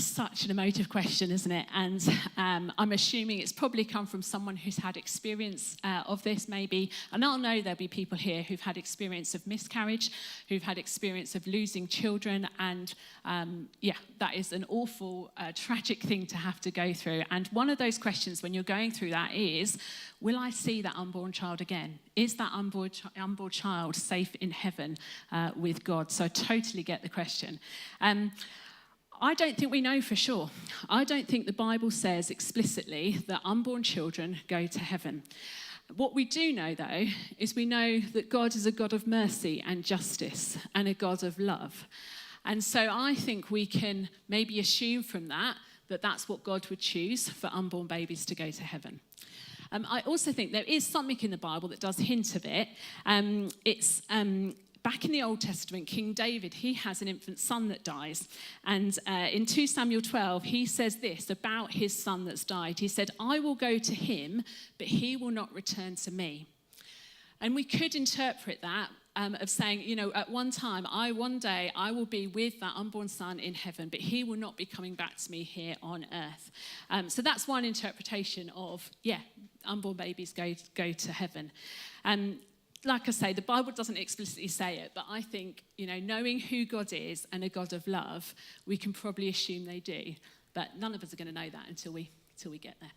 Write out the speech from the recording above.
such an emotive question, isn't it? And I'm assuming it's probably come from someone who's had experience of this, maybe. And I'll know there'll be people here who've had experience of miscarriage, who've had experience of losing children. And that is an awful, tragic thing to have to go through. And one of those questions when you're going through that is, will I see that unborn child again? Is that unborn child safe in heaven with God? So I totally get the question. I don't think we know for sure. I don't think the Bible says explicitly that unborn children go to heaven. What we do know, though, is we know that God is a God of mercy and justice and a God of love. And so I think we can maybe assume from that that's what God would choose for unborn babies to go to heaven. I also think there is something in the Bible that does hint of it. It's back in the Old Testament, King David, he has an infant son that dies. And in 2 Samuel 12, he says this about his son that's died. He said, I will go to him, but he will not return to me. And we could interpret that of saying, at one day, I will be with that unborn son in heaven, but he will not be coming back to me here on earth. So that's one interpretation of, unborn babies go to heaven. Like I say, the Bible doesn't explicitly say it, but I think, knowing who God is and a God of love, we can probably assume they do. But none of us are going to know that until we get there.